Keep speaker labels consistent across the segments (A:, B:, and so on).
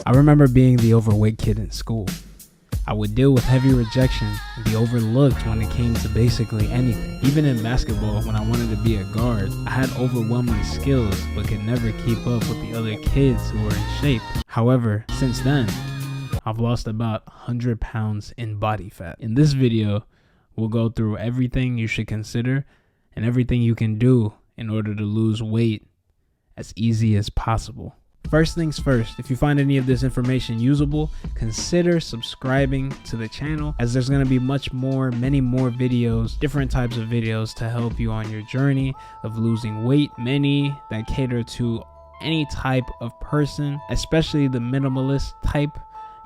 A: I remember being the overweight kid in school. I would deal with heavy rejection and be overlooked when it came to basically anything. Even in basketball, when I wanted to be a guard, I had overwhelming skills but could never keep up with the other kids who were in shape. However, since then, I've lost about 100 pounds in body fat. In this video, we'll go through everything you should consider and everything you can do in order to lose weight as easy as possible. First things first, if you find any of this information usable, consider subscribing to the channel, as there's going to be many more videos, different types of videos to help you on your journey of losing weight. Many that cater to any type of person, especially the minimalist type.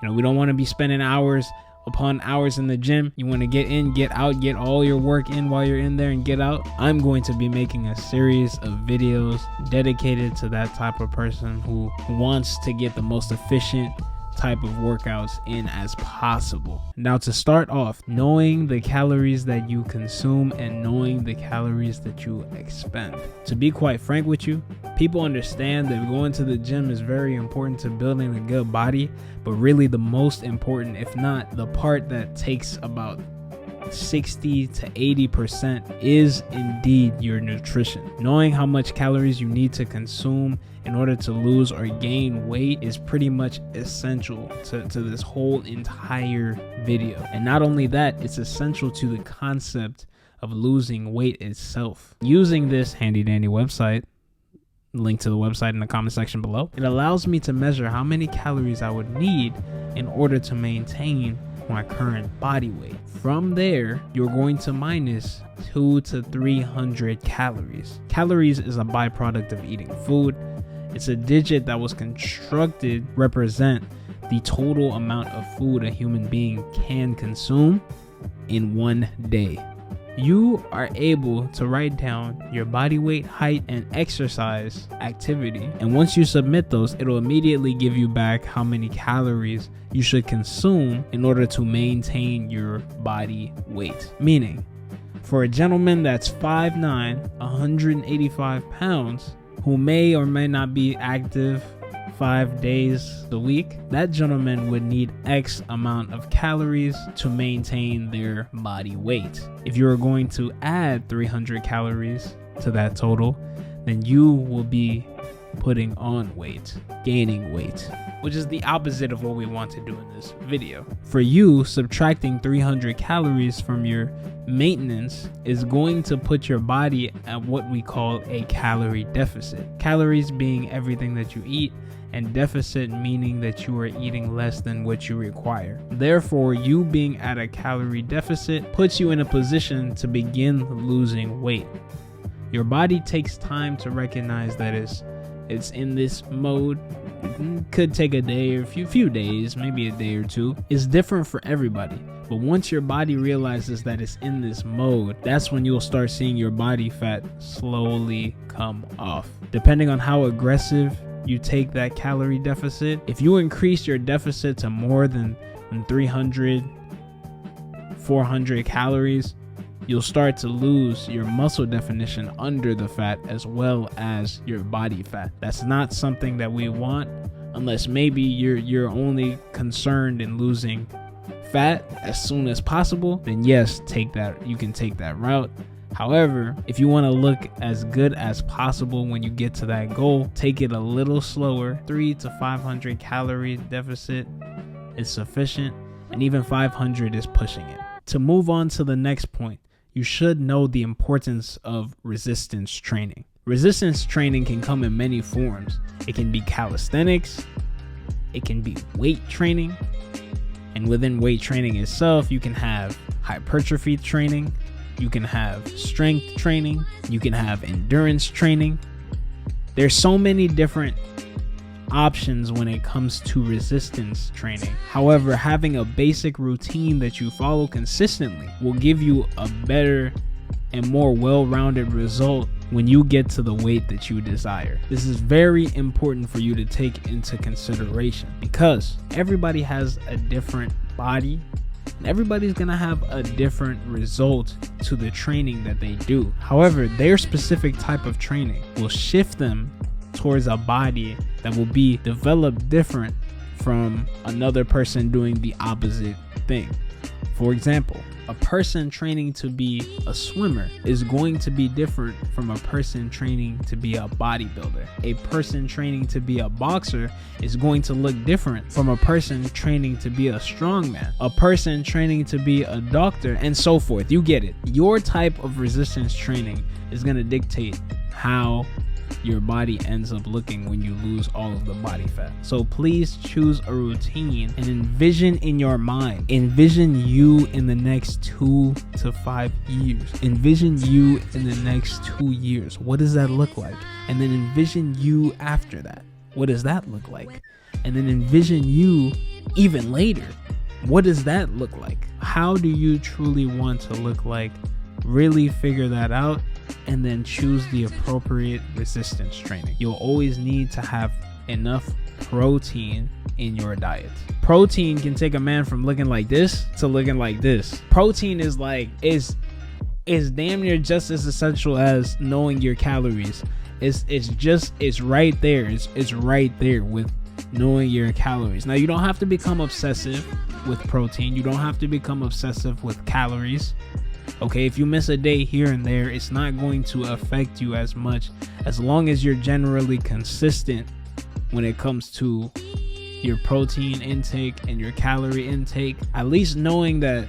A: We don't want to be spending hours upon hours in the gym. You want to get in, get out, get all your work in while you're in there and get out. I'm going to be making a series of videos dedicated to that type of person who wants to get the most efficient type of workouts in as possible. Now, to start off, knowing the calories that you consume and knowing the calories that you expend. To be quite frank with you, people understand that going to the gym is very important to building a good body, but really the most important, if not the part that takes about 60 to 80%, is indeed your nutrition. Knowing how much calories you need to consume in order to lose or gain weight is pretty much essential to this whole entire video. And not only that, it's essential to the concept of losing weight itself. Using this handy dandy website, link to the website in the comment section below, it allows me to measure how many calories I would need in order to maintain my current body weight. From there, you're going to minus 200 to 300 calories. Calories is a byproduct of eating food. It's a digit that was constructed to represent the total amount of food a human being can consume in one day. You are able to write down your body weight, height, and exercise activity. And once you submit those, it'll immediately give you back how many calories you should consume in order to maintain your body weight. Meaning, for a gentleman that's 5'9", 185 pounds, who may or may not be active 5 days a week, that gentleman would need X amount of calories to maintain their body weight. If you are going to add 300 calories to that total, then you will be putting on weight, gaining weight, which is the opposite of what we want to do in this video. For you, subtracting 300 calories from your maintenance is going to put your body at what we call a calorie deficit. Calories being everything that you eat, and deficit meaning that you are eating less than what you require. Therefore, you being at a calorie deficit puts you in a position to begin losing weight. Your body takes time to recognize that it's in this mode. It could take a day or a few days, maybe a day or two. It's different for everybody. But once your body realizes that it's in this mode, that's when you'll start seeing your body fat slowly come off. Depending on how aggressive you take that calorie deficit, if you increase your deficit to more than 300, 400 calories, you'll start to lose your muscle definition under the fat as well as your body fat. That's not something that we want, unless maybe you're only concerned in losing fat as soon as possible. Then yes, you can take that route. However, if you want to look as good as possible when you get to that goal, take it a little slower. 300 to 500 calorie deficit is sufficient, and even 500 is pushing it. To move on to the next point, you should know the importance of resistance training. Resistance training can come in many forms. It can be calisthenics, it can be weight training, and within weight training itself, you can have hypertrophy training, you can have strength training, you can have endurance training. There's so many different options when it comes to resistance training. However, having a basic routine that you follow consistently will give you a better and more well-rounded result when you get to the weight that you desire. This is very important for you to take into consideration, because everybody has a different body and everybody's gonna have a different result to the training that they do. However, their specific type of training will shift them towards a body that will be developed different from another person doing the opposite thing. For example, a person training to be a swimmer is going to be different from a person training to be a bodybuilder. A person training to be a boxer is going to look different from a person training to be a strongman. A person training to be a doctor, and so forth. You get it. Your type of resistance training is going to dictate how your body ends up looking when you lose all of the body fat. So please choose a routine and envision in your mind. Envision you in the next 2 to 5 years. Envision you in the next 2 years. What does that look like? And then envision you after that. What does that look like? And then envision you even later. What does that look like? How do you truly want to look like? Really figure that out, and then choose the appropriate resistance training. You'll always need to have enough protein in your diet. Protein can take a man from looking like this to looking like this. Protein is damn near just as essential as knowing your calories. It's right there. It's right there with knowing your calories. Now, you don't have to become obsessive with protein. You don't have to become obsessive with calories. Okay, if you miss a day here and there, it's not going to affect you as much as long as you're generally consistent when it comes to your protein intake and your calorie intake. At least knowing that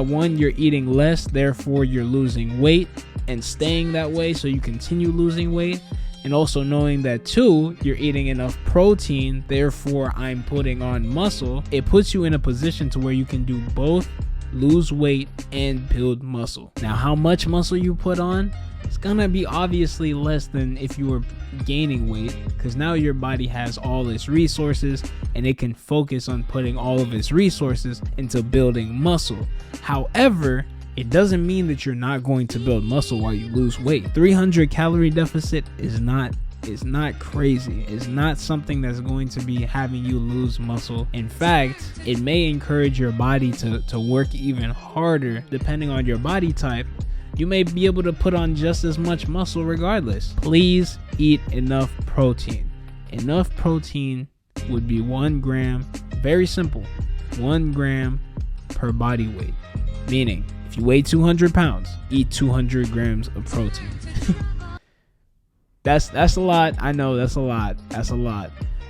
A: one, you're eating less, therefore you're losing weight and staying that way so you continue losing weight. And also knowing that 2, you're eating enough protein, therefore I'm putting on muscle. It puts you in a position to where you can do both, lose weight and build muscle. Now, how much muscle you put on, it's gonna be obviously less than if you were gaining weight, because now your body has all its resources and it can focus on putting all of its resources into building muscle. However, it doesn't mean that you're not going to build muscle while you lose weight. 300 calorie deficit is not crazy. It's not something that's going to be having you lose muscle. In fact, it may encourage your body to work even harder. Depending on your body type, you may be able to put on just as much muscle regardless. Please eat enough protein. Enough protein would be 1 gram. Very simple. 1 gram per body weight. Meaning, if you weigh 200 pounds, eat 200 grams of protein. That's a lot. I know that's a lot.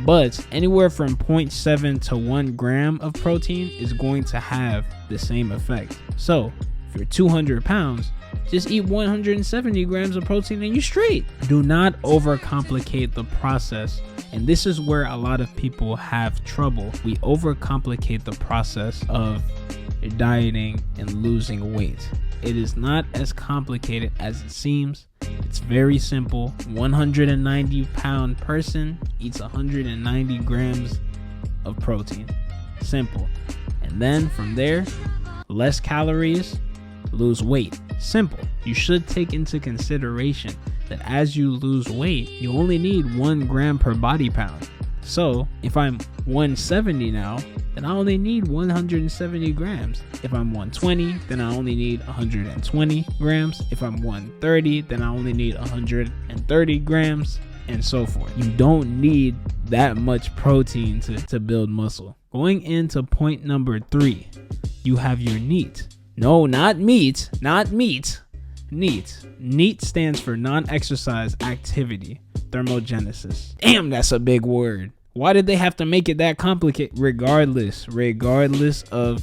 A: But anywhere from 0.7 to 1 gram of protein is going to have the same effect. So if you're 200 pounds, just eat 170 grams of protein and you're straight. Do not overcomplicate the process. And this is where a lot of people have trouble. We overcomplicate the process of dieting and losing weight. It is not as complicated as it seems. It's very simple. 190-pound person eats 190 grams of protein. Simple. And then from there, less calories, lose weight. Simple. You should take into consideration that as you lose weight, you only need 1 gram per body pound. So if I'm 170 now, then I only need 170 grams. If I'm 120, then I only need 120 grams. If I'm 130, then I only need 130 grams, and so forth. You don't need that much protein to build muscle. Going into point number 3, you have your NEAT. No, not meat, not meat. NEAT. NEAT stands for non-exercise activity thermogenesis. Damn, that's a big word. Why did they have to make it that complicated? Regardless of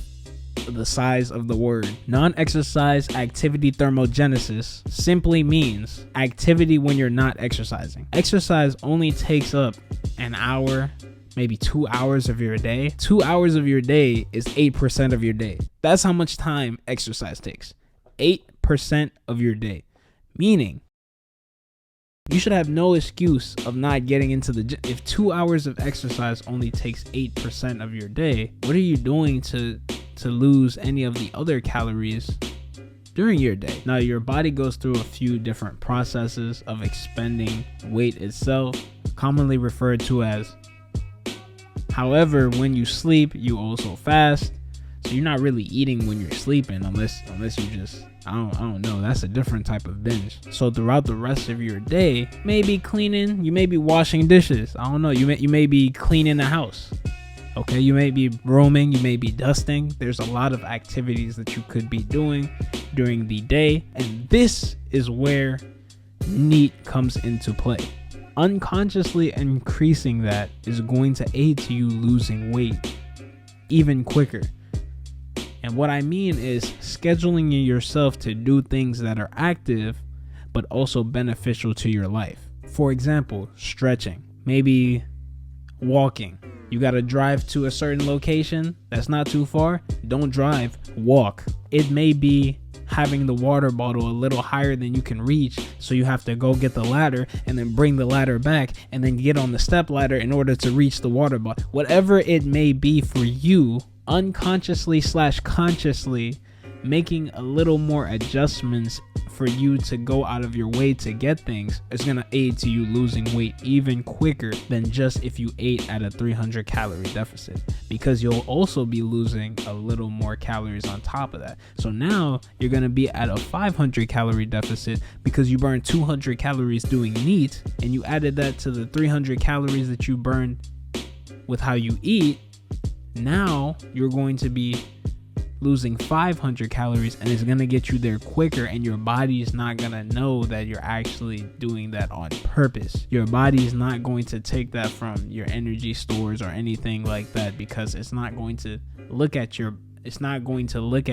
A: the size of the word. Non-exercise activity thermogenesis simply means activity when you're not exercising. Exercise only takes up an hour, maybe 2 hours of your day. 2 hours of your day is 8% of your day. That's how much time exercise takes. 8% of your day. Meaning, you should have no excuse of not getting into the gym. If 2 hours of exercise only takes 8% of your day, what are you doing to lose any of the other calories during your day? Now, your body goes through a few different processes of expending weight itself, commonly referred to as. However, when you sleep, you also fast. So you're not really eating when you're sleeping unless you just, I don't know, that's a different type of binge. So throughout the rest of your day, maybe cleaning, you may be washing dishes. I don't know, you may be cleaning the house. Okay, you may be roaming, you may be dusting. There's a lot of activities that you could be doing during the day, and this is where NEAT comes into play. Unconsciously increasing that is going to aid to you losing weight even quicker. And what I mean is scheduling yourself to do things that are active but also beneficial to your life. For example, stretching, maybe walking. You got to drive to a certain location that's not too far. Don't drive, walk. It may be having the water bottle a little higher than you can reach, so you have to go get the ladder and then bring the ladder back and then get on the step ladder in order to reach the water bottle. Whatever it may be for you, unconsciously / consciously making a little more adjustments for you to go out of your way to get things is going to aid to you losing weight even quicker than just if you ate at a 300 calorie deficit, because you'll also be losing a little more calories on top of that. So now you're going to be at a 500 calorie deficit because you burned 200 calories doing NEAT, and you added that to the 300 calories that you burned with how you eat. Now you're going to be losing 500 calories, and it's going to get you there quicker, and your body is not going to know that you're actually doing that on purpose. Your body is not going to take that from your energy stores or anything like that, because it's not going to look at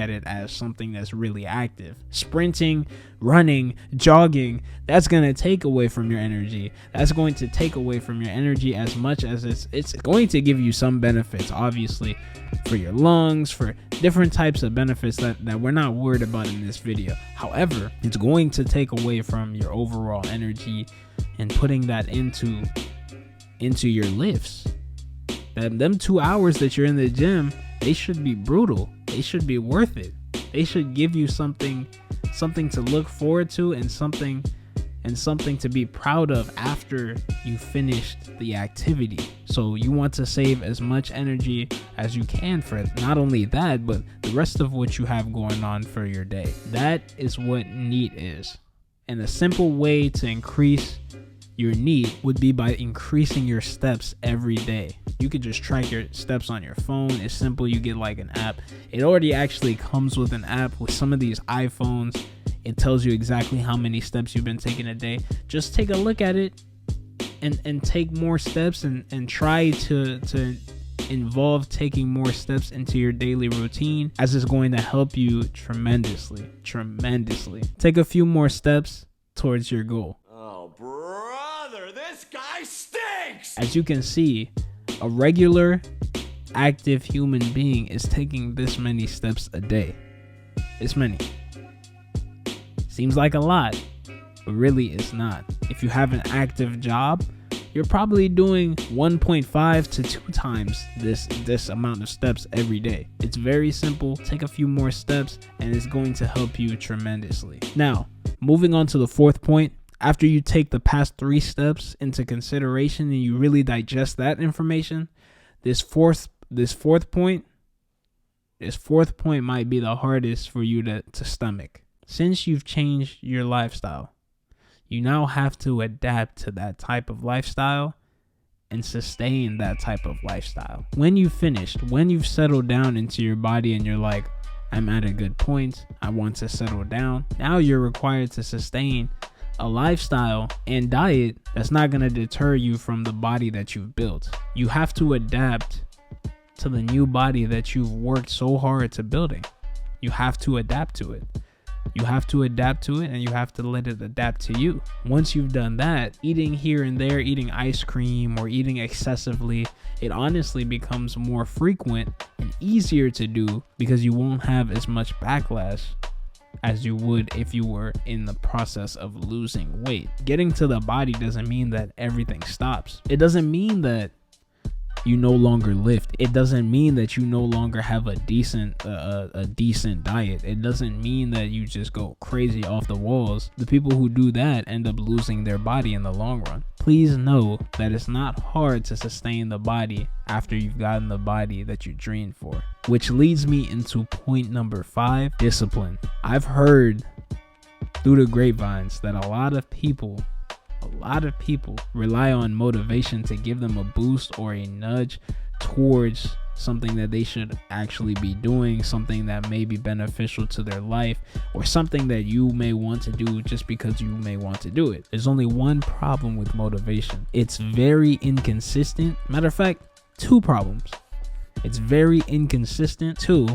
A: it as something that's really active. Sprinting, running, jogging, that's going to take away from your energy. That's going to take away from your energy as much as it's going to give you some benefits, obviously, for your lungs, for different types of benefits that we're not worried about in this video. However, it's going to take away from your overall energy and putting that into your lifts. Them 2 hours that you're in the gym, they should be brutal. They should be worth it. They should give you something to look forward to, and something to be proud of after you finished the activity. So you want to save as much energy as you can for it. Not only that, but the rest of what you have going on for your day. That is what NEAT is. And a simple way to increase your NEAT would be by increasing your steps every day. You could just track your steps on your phone. It's simple. You get like an app. It already actually comes with an app with some of these iPhones. It tells you exactly how many steps you've been taking a day. Just take a look at it and take more steps and try to involve taking more steps into your daily routine, as it's going to help you tremendously. Take a few more steps towards your goal.
B: Oh, brother, this guy stinks!
A: As you can see, a regular active human being is taking this many steps a day. This many. Seems like a lot, but really it's not. If you have an active job, you're probably doing 1.5 to 2 times this amount of steps every day. It's very simple. Take a few more steps and it's going to help you tremendously. Now, moving on to the fourth point. After you take the past 3 steps into consideration and you really digest that information, this fourth point might be the hardest for you to stomach. Since you've changed your lifestyle, you now have to adapt to that type of lifestyle and sustain that type of lifestyle. When you've finished, when you've settled down into your body and you're like, I'm at a good point, I want to settle down, now you're required to sustain a lifestyle and diet that's not going to deter you from the body that you've built. You have to adapt to the new body that you've worked so hard to building. You have to adapt to it. You have to adapt to it, and you have to let it adapt to you. Once you've done that, eating here and there, eating ice cream or eating excessively, it honestly becomes more frequent and easier to do because you won't have as much backlash as you would if you were in the process of losing weight. Getting to the body doesn't mean that everything stops. It doesn't mean that you no longer lift. It doesn't mean that you no longer have a decent diet. It doesn't mean that you just go crazy off the walls. The people who do that end up losing their body in the long run. Please know that it's not hard to sustain the body after you've gotten the body that you dreamed for. Which leads me into point number 5, discipline. I've heard through the grapevines that a lot of people rely on motivation to give them a boost or a nudge towards something that they should actually be doing, something that may be beneficial to their life, or something that you may want to do just because you may want to do it. There's only one problem with motivation. It's very inconsistent. Matter of fact, two problems. It's very inconsistent. Two,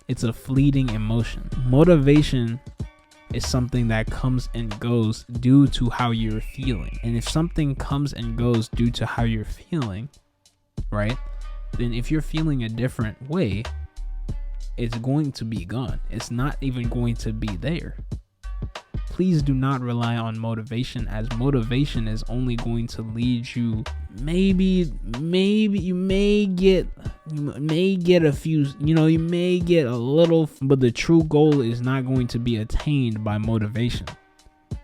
A: it's a fleeting emotion. Motivation is something that comes and goes due to how you're feeling. And if something comes and goes due to how you're feeling, right? Then if you're feeling a different way, it's going to be gone. It's not even going to be there. Please do not rely on motivation, as motivation is only going to lead you. Maybe you may get a few, you may get a little, but the true goal is not going to be attained by motivation.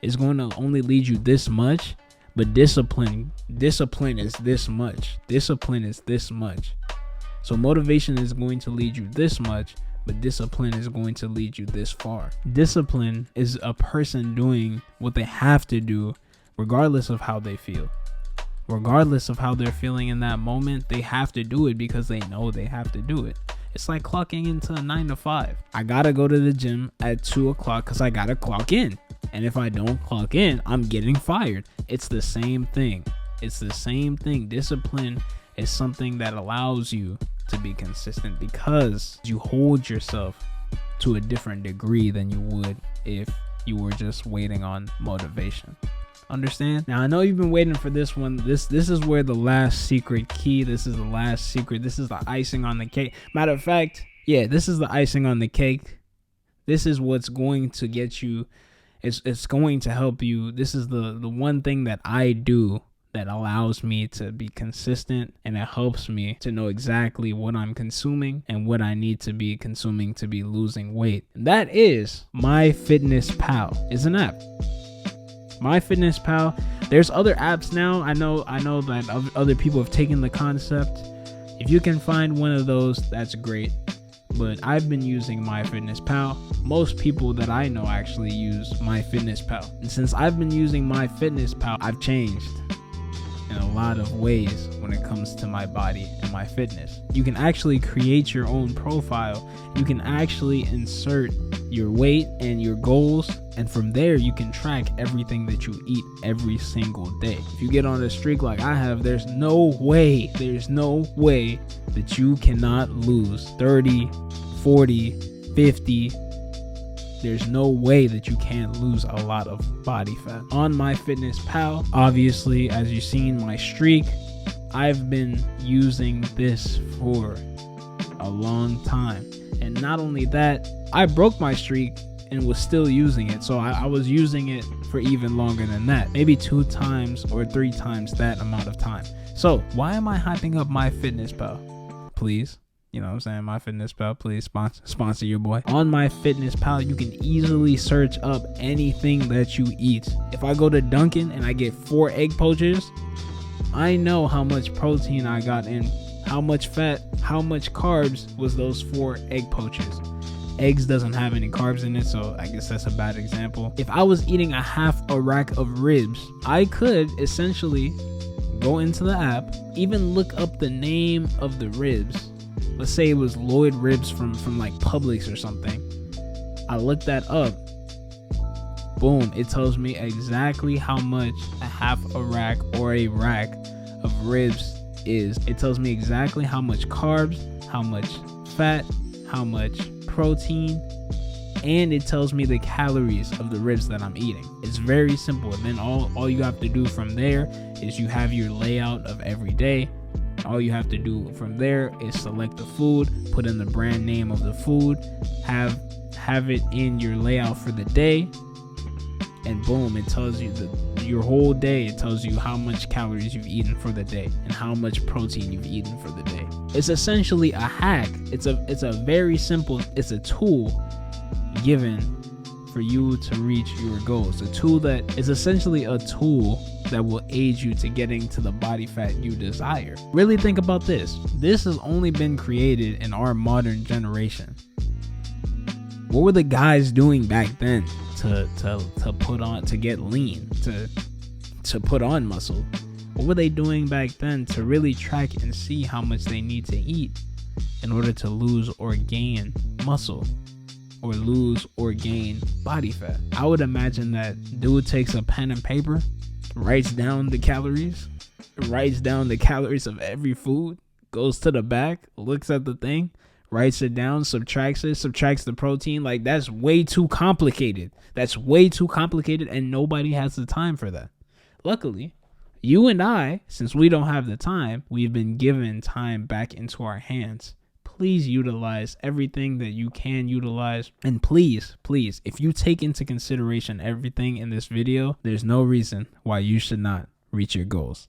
A: It's going to only lead you this much, but discipline is this much. Discipline is this much. So motivation is going to lead you this much, but discipline is going to lead you this far. Discipline is a person doing what they have to do regardless of how they feel. Regardless of how they're feeling in that moment, they have to do it because they know they have to do it. It's like clocking into a 9 to 5. I gotta go to the gym at 2 o'clock because I gotta clock in. And if I don't clock in, I'm getting fired. It's the same thing. It's the same thing. Discipline is something that allows you to be consistent because you hold yourself to a different degree than you would if you were just waiting on motivation. Understand? Now I know you've been waiting for this one. This is where the last secret key. This is the last secret. This is the icing on the cake. Matter of fact, yeah, this is the icing on the cake. This is what's going to get you. It's going to help you. This is the one thing that I do that allows me to be consistent, and it helps me to know exactly what I'm consuming and what I need to be consuming to be losing weight. And that is MyFitnessPal. It's an app. MyFitnessPal. There's other apps now. I know that other people have taken the concept. If you can find one of those, that's great. But I've been using MyFitnessPal. Most people that I know actually use MyFitnessPal. And since I've been using MyFitnessPal, I've changed in a lot of ways when it comes to my body and my fitness. You can actually create your own profile. You can actually insert your weight and your goals, and from there you can track everything that you eat every single day. If you get on a streak like I have, there's no way that you cannot lose 30, 40, 50. There's no way that you can't lose a lot of body fat. On MyFitnessPal, obviously, as you've seen my streak, I've been using this for a long time. And not only that, I broke my streak and was still using it. So I was using it for even longer than that. Maybe 2 times or 3 times that amount of time. So why am I hyping up MyFitnessPal? Please. You know what I'm saying? MyFitnessPal, please sponsor your boy. On MyFitnessPal, you can easily search up anything that you eat. If I go to Dunkin' and I get 4 egg poachers, I know how much protein I got in, how much fat, how much carbs was those 4 egg poachers. Eggs doesn't have any carbs in it, so I guess that's a bad example. If I was eating a half a rack of ribs, I could essentially go into the app, even look up the name of the ribs. Let's say it was Lloyd ribs from like Publix or something. I looked that up. Boom, it tells me exactly how much a half a rack or a rack of ribs is. It tells me exactly how much carbs, how much fat, how much protein, and it tells me the calories of the ribs that I'm eating. It's very simple. And then all you have to do from there is you have your layout of every day. All you have to do from there is select the food, put in the brand name of the food, have it in your layout for the day, and boom, it tells you your whole day. It tells you how much calories you've eaten for the day and how much protein you've eaten for the day. It's essentially a hack. It's a very simple, it's a tool given for you to reach your goals. A tool that is essentially a tool that will aid you to getting to the body fat you desire. Really think about this. This has only been created in our modern generation. What were the guys doing back then to put on, to get lean, to put on muscle? What were they doing back then to really track and see how much they need to eat in order to lose or gain muscle or lose or gain body fat? I would imagine that dude takes a pen and paper, writes down the calories of every food, goes to the back, looks at the thing, writes it down, subtracts the protein. Like, that's way too complicated. And nobody has the time for that. Luckily, you and I, since we don't have the time, we've been given time back into our hands. Please utilize everything that you can utilize. And please, if you take into consideration everything in this video, there's no reason why you should not reach your goals.